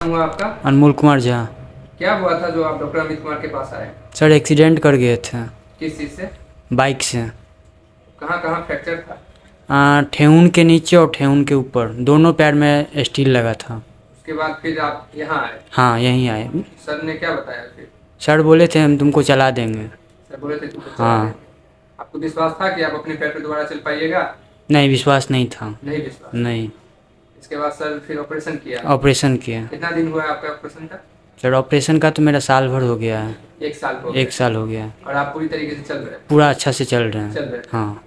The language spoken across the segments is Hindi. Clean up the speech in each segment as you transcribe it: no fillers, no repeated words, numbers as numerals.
हुआ आपका? अनमोल कुमार झा। क्या हुआ था जो आप डॉक्टर अमित कुमार के पास आए? सर एक्सीडेंट कर गए थे। किस चीज़ से? बाइक से। कहाँ कहाँ फ्रैक्चर था? ठेहुन के नीचे और ठेहुन के ऊपर दोनों पैर में स्टील लगा था। उसके बाद फिर आप यहाँ आए? हाँ यहीं आए। सर ने क्या बताया फिर? सर बोले थे हम तुमको चला देंगे। सर बोले थे तुमको चला हाँ। देंगे। आपको विश्वास था कि आप अपने पैर पे दोबारा चल पाइएगा? नहीं विश्वास नहीं था। नहीं विश्वास? नहीं। इसके बाद सर फिर ऑपरेशन किया? ऑपरेशन किया। कितना दिन हुआ है आपका ऑपरेशन का? सर ऑपरेशन का तो मेरा साल भर हो गया है। 1 साल हो गया? 1 साल हो गया है। और आप पूरी तरीके से चल रहे हैं? पूरा अच्छा से चल रहे चल हैं। रहे हैं? हाँ।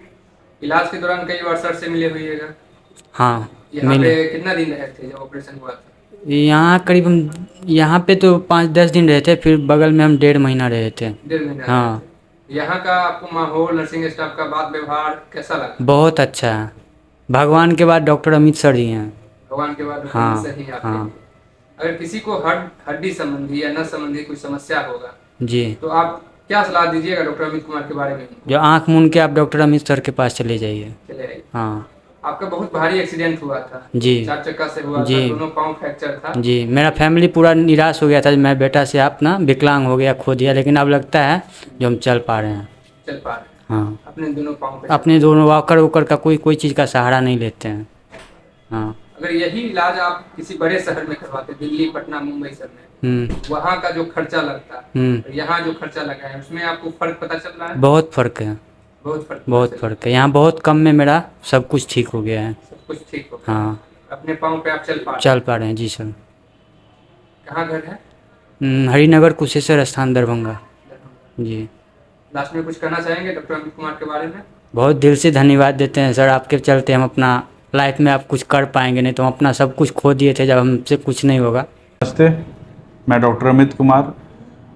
इलाज के दौरान कई बार सर से मिले हुईएगा? हाँ यहाँ मिले। पे कितना दिन रहे थे जब ऑपरेशन हुआ था? यहाँ करीब हम यहाँ पे तो 5-10 दिन रहे थे, फिर बगल में हम 1.5 महीना रहे थे। 1.5 महीना रहे हाँ। थे। यहाँ का आपको माहौल, नर्सिंग स्टाफ का बात व्यवहार कैसा लगा? बहुत अच्छा है। भगवान के बाद डॉक्टर अमित सर ही हैं। भगवान के बाद डॉक्टर हाँ। अमित सर ही आपके हाँ। लिए। अगर किसी को हड्डी संबंधी या नस संबंधी कोई समस्या होगा जी। तो आप क्या सलाह दीजिएगा डॉक्टर अमित कुमार के बारे में? जो आँख मूंद के आप डॉक्टर अमित सर के पास चले जाइए। चले आइए। हाँ। आपका बहुत भारी एक्सीडेंट हुआ था? जी। 4 चक्का से हुआ जी। था, दोनों पाँव फ्रैक्चर था? जी मेरा फैमिली पूरा निराश हो गया था। मैं बेटा से आप ना विकलांग हो गया, खो दिया, लेकिन अब लगता है जो हम चल पा रहे हैं। चल पा रहे हैं? हाँ। अपने दोनों पाँव पे? अपने दोनों वॉकर वोकर का कोई चीज़ का सहारा नहीं लेते हैं। हाँ। अगर यही इलाज आप किसी बड़े शहर में करवाते, दिल्ली, पटना, मुंबई सब में, वहाँ का जो खर्चा लगता और यहाँ जो खर्चा लगा है उसमें आपको फर्क पता चल रहा है? बहुत फ़र्क है। बहुत फ़र्क है। यहाँ बहुत कम में मेरा सब कुछ ठीक हो गया है। सब कुछ ठीक हो गया? हाँ। अपने पाँव पे आप चल पा रहे हैं। जी सर। कहाँ घर है? हरिनगर कुशेश्वर स्थान दरभंगा। जी। लास्ट में कुछ कहना चाहेंगे डॉक्टर अमित कुमार के बारे में? बहुत दिल से धन्यवाद देते हैं सर, आपके चलते हम अपना लाइफ में आप कुछ कर पाएंगे, नहीं तो हम अपना सब कुछ खो दिए थे जब हमसे कुछ नहीं होगा। नमस्ते, मैं डॉक्टर अमित कुमार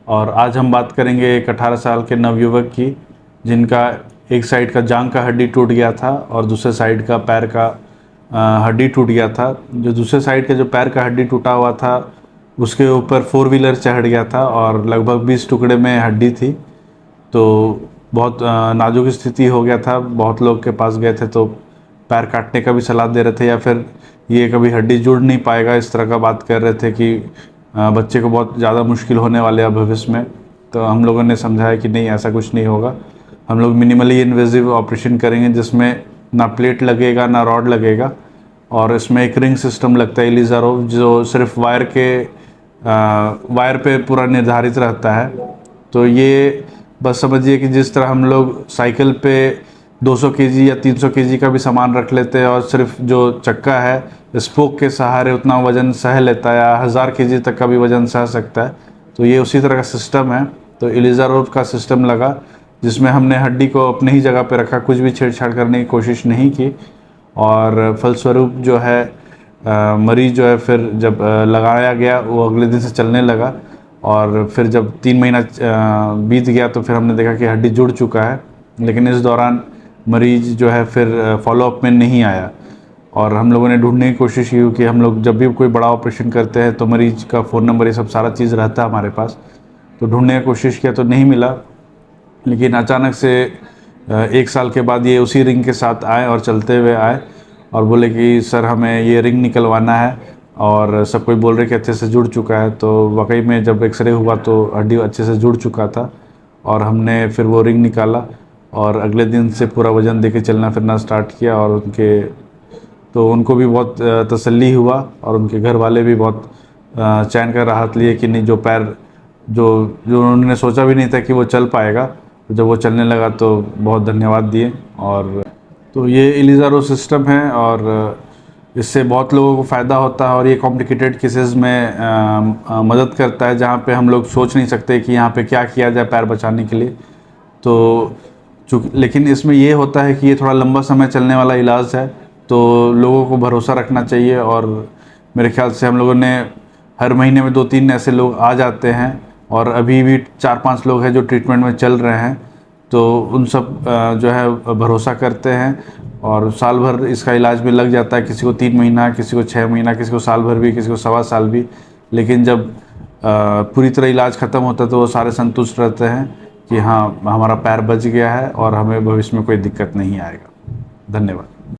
और आज हम बात करेंगे एक 18 साल के नवयुवक की जिनका एक साइड का जांघ का हड्डी टूट गया था और दूसरे साइड का पैर का हड्डी टूट गया था। जो दूसरे साइड का जो पैर का हड्डी टूटा हुआ था उसके ऊपर 4 व्हीलर चढ़ गया था और लगभग 20 टुकड़े में हड्डी थी, तो बहुत नाजुक स्थिति हो गया था। बहुत लोग के पास गए थे तो पैर काटने का भी सलाह दे रहे थे या फिर ये कभी हड्डी जुड़ नहीं पाएगा, इस तरह का बात कर रहे थे कि बच्चे को बहुत ज़्यादा मुश्किल होने वाले है भविष्य में। तो हम लोगों ने समझाया कि नहीं, ऐसा कुछ नहीं होगा। हम लोग मिनिमली इन्वेजिव ऑपरेशन करेंगे जिसमें ना प्लेट लगेगा ना रॉड लगेगा और इसमें एक रिंग सिस्टम लगता है इलिज़ारोव, जो सिर्फ वायर पे पूरा निर्धारित रहता है। तो ये बस समझिए कि जिस तरह हम लोग साइकिल पे 200 केजी या 300 केजी का भी सामान रख लेते हैं और सिर्फ जो चक्का है स्पोक के सहारे उतना वज़न सह लेता है या 1000 केजी तक का भी वज़न सह सकता है, तो ये उसी तरह का सिस्टम है। तो इलिज़ारोव का सिस्टम लगा जिसमें हमने हड्डी को अपने ही जगह पे रखा, कुछ भी छेड़छाड़ करने की कोशिश नहीं की और फलस्वरूप जो है मरीज़ जो है फिर जब लगाया गया वो अगले दिन से चलने लगा और फिर जब 3 महीना बीत गया तो फिर हमने देखा कि हड्डी जुड़ चुका है। लेकिन इस दौरान मरीज़ जो है फिर फॉलोअप में नहीं आया और हम लोगों ने ढूंढने की कोशिश की कि हम लोग जब भी कोई बड़ा ऑपरेशन करते हैं तो मरीज़ का फ़ोन नंबर ये सब सारा चीज़ रहता है हमारे पास, तो ढूंढने की कोशिश किया तो नहीं मिला। लेकिन अचानक से 1 साल के बाद ये उसी रिंग के साथ आए और चलते हुए आए और बोले कि सर हमें ये रिंग निकलवाना है और सब कोई बोल रहे कि अच्छे से जुड़ चुका है। तो वाकई में जब एक्सरे हुआ तो हड्डी अच्छे से जुड़ चुका था और हमने फिर वो रिंग निकाला और अगले दिन से पूरा वज़न देके चलना फिरना स्टार्ट किया और उनको भी बहुत तसल्ली हुआ और उनके घर वाले भी बहुत चैन का राहत लिए कि नहीं, जो पैर जो उन्होंने सोचा भी नहीं था कि वो चल पाएगा, जब वो चलने लगा तो बहुत धन्यवाद दिए। और तो ये इलिज़ारोव सिस्टम है और इससे बहुत लोगों को फ़ायदा होता है और ये कॉम्प्लिकेटेड केसेस में मदद करता है जहाँ पे हम लोग सोच नहीं सकते कि यहाँ पे क्या किया जाए पैर बचाने के लिए। तो लेकिन इसमें ये होता है कि ये थोड़ा लंबा समय चलने वाला इलाज है, तो लोगों को भरोसा रखना चाहिए और मेरे ख्याल से हम लोगों ने हर महीने में 2-3 ऐसे लोग आ जाते हैं और अभी भी 4-5 लोग हैं जो ट्रीटमेंट में चल रहे हैं, तो उन सब जो है भरोसा करते हैं और साल भर इसका इलाज में लग जाता है। किसी को 3 महीना, किसी को 6 महीना, किसी को साल भर भी, किसी को 1.25 साल भी। लेकिन जब पूरी तरह इलाज ख़त्म होता है तो वो सारे संतुष्ट रहते हैं कि हाँ हमारा पैर बच गया है और हमें भविष्य में कोई दिक्कत नहीं आएगा। धन्यवाद।